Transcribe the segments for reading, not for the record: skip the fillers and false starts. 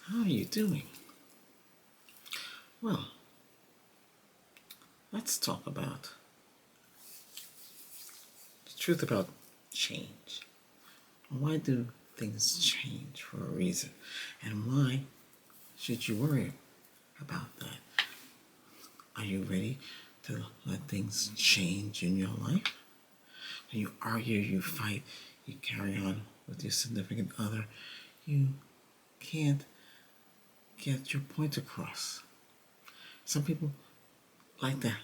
How are you doing? Well, let's talk about the truth about change. Why do things change for a reason? And why should you worry about that? Are you ready to let things change in your life? When you argue, you fight, you carry on with your significant other, you can't get your point across. Some people like to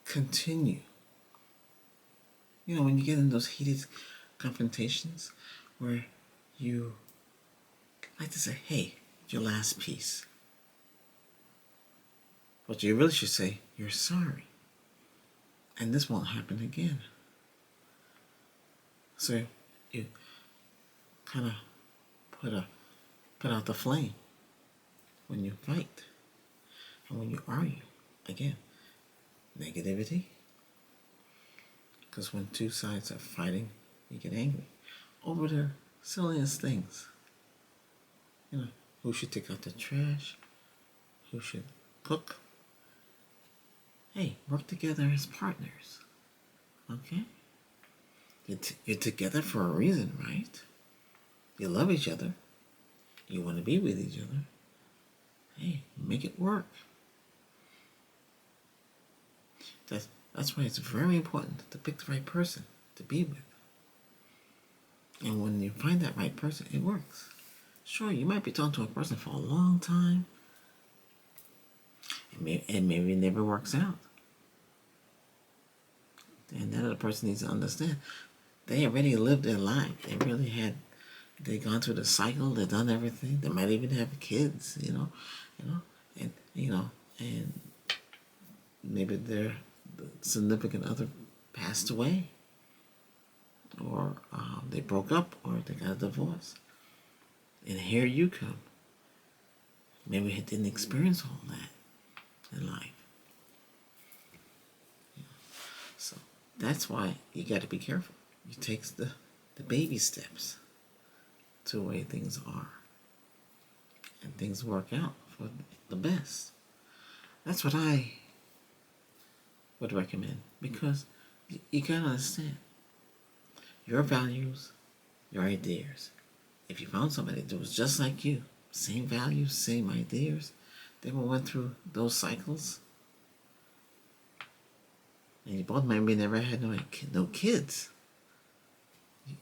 continue. When you get in those heated confrontations where you like to say, hey, your last piece. But you really should say, you're sorry. And this won't happen again. So you kind of put out the flame when you fight and when you argue. Again, negativity. Because when two sides are fighting, you get angry over the silliest things. Who should take out the trash? Who should cook? Hey, work together as partners. Okay? You're together for a reason, right? You love each other. You want to be with each other. Hey, make it work. That's why it's very important to pick the right person to be with. And when you find that right person, it works. Sure, you might be talking to a person for a long time, and maybe it never works out. And that other person needs to understand they already lived their life. They gone through the cycle. They've done everything. They might even have kids. And maybe their significant other passed away, or they broke up, or they got a divorce. And here you come. Maybe he didn't experience all that in life. So that's why you got to be careful. You take the baby steps to the way things are. And things work out for the best. That's what I would recommend. Because you got to understand your values, your ideas. If you found somebody that was just like you, same values, same ideas, they went through those cycles, and you both maybe never had no kids,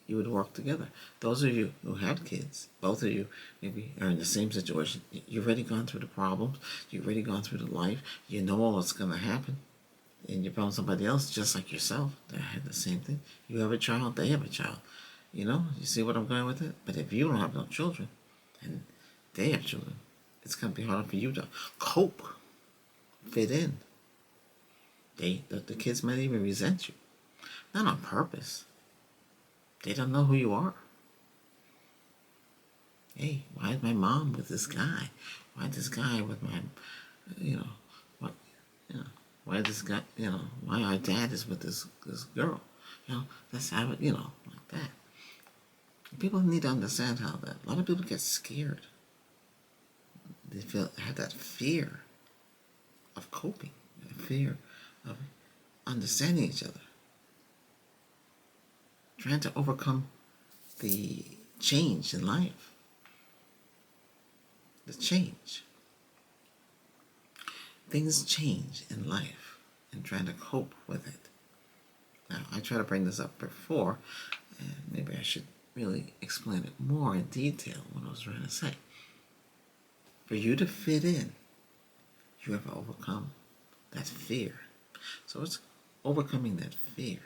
you would work together. Those of you who have kids, both of you maybe are in the same situation. You've already gone through the problems. You've already gone through the life. You know what's going to happen. And you found somebody else just like yourself that had the same thing. You have a child, they have a child. You see what I'm going with it? But if you don't have no children, and they have children, it's going to be harder for you to cope, fit in. The kids might even resent you. Not on purpose. They don't know who you are. Hey, why is my mom with this guy? Why this guy with my, why this guy, why our dad is with this girl? That's how it, like that. People need to understand how that. A lot of people get scared. They have that fear of coping, that fear of understanding each other, trying to overcome the change in life. The change. Things change in life, and trying to cope with it. Now, I try to bring this up before, and maybe I should really explain it more in detail what I was trying to say. For you to fit in, you have to overcome that fear. So it's overcoming that fear.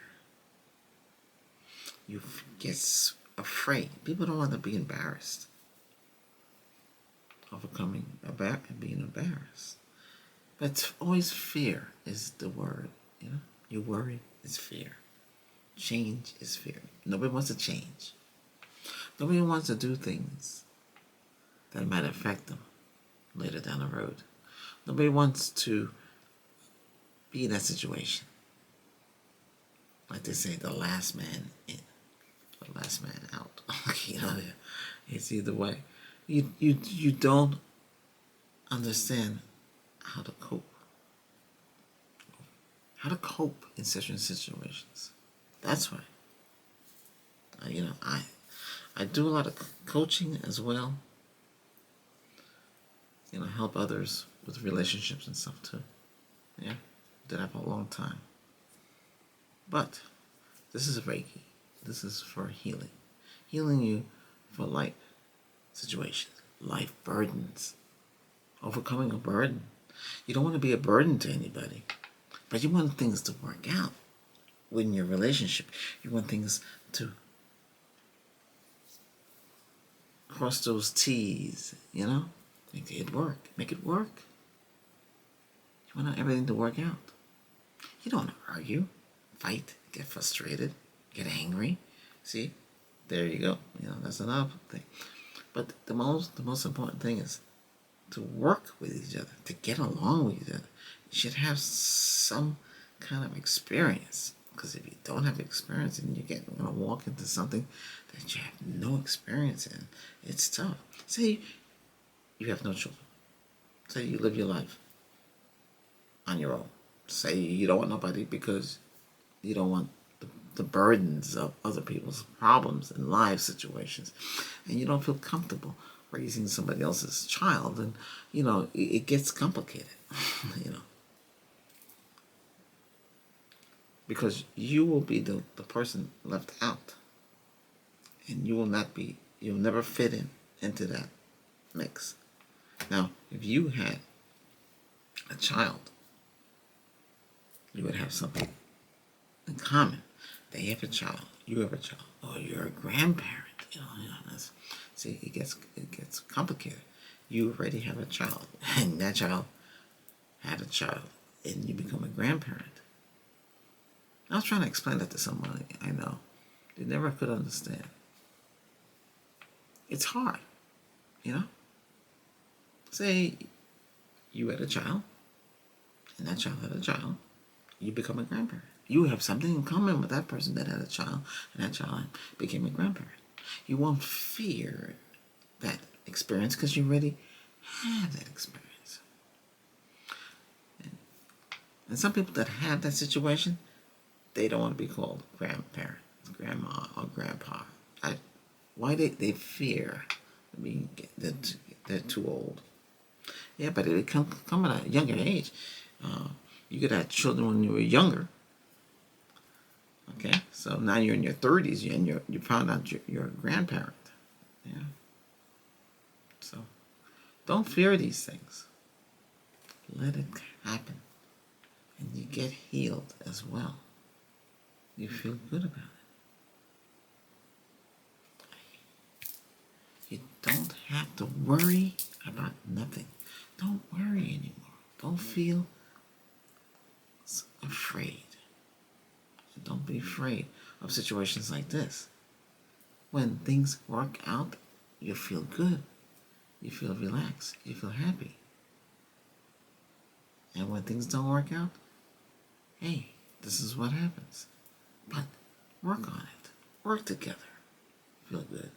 You get afraid. People don't want to be embarrassed. Overcoming being embarrassed. But it's always fear is the word. You worry is fear. Change is fear. Nobody wants to change. Nobody wants to do things that might affect them later down the road. Nobody wants to be in that situation. Like they say, the last man in. The last man out. You know, it's either way. You don't understand how to cope. How to cope in certain situations. That's why. I do a lot of coaching as well. Help others with relationships and stuff too. Yeah, did that for a long time. But this is Reiki. This is for healing. Healing you for life situations, life burdens, overcoming a burden. You don't want to be a burden to anybody, but you want things to work out within your relationship. You want things to cross those T's, make it work. Make it work. You want everything to work out. You don't want to argue, fight, get frustrated, get angry. See, there you go. That's another thing. But the most important thing is to work with each other, to get along with each other. You should have some kind of experience. Because if you don't have experience and you're going to walk into something that you have no experience in, it's tough. Say you have no children. Say you live your life on your own. Say you don't want nobody because you don't want the burdens of other people's problems and life situations. And you don't feel comfortable raising somebody else's child. And, it gets complicated, Because you will be the person left out. And you'll never fit into that mix. Now, if you had a child, you would have something in common. They have a child, you have a child, or you're a grandparent. See, it gets complicated. You already have a child, and that child had a child, and you become a grandparent. I was trying to explain that to somebody I know. They never could understand. It's hard, Say you had a child, and that child had a child. You become a grandparent. You have something in common with that person that had a child, and that child became a grandparent. You won't fear that experience because you already have that experience. And some people that have that situation, they don't want to be called grandparent, grandma, or grandpa. Why they fear being they're too old. Yeah, but it come at a younger age. You could have children when you were younger. Okay, so now you're in your 30s and you found out you're a grandparent. Yeah. So don't fear these things. Let it happen, and you get healed as well. You feel good about it. You don't have to worry about nothing. Don't worry anymore. Don't feel afraid. Don't be afraid of situations like this. When things work out, you feel good. You feel relaxed. You feel happy. And when things don't work out, hey, this is what happens. But work on it. Work together. Feel good.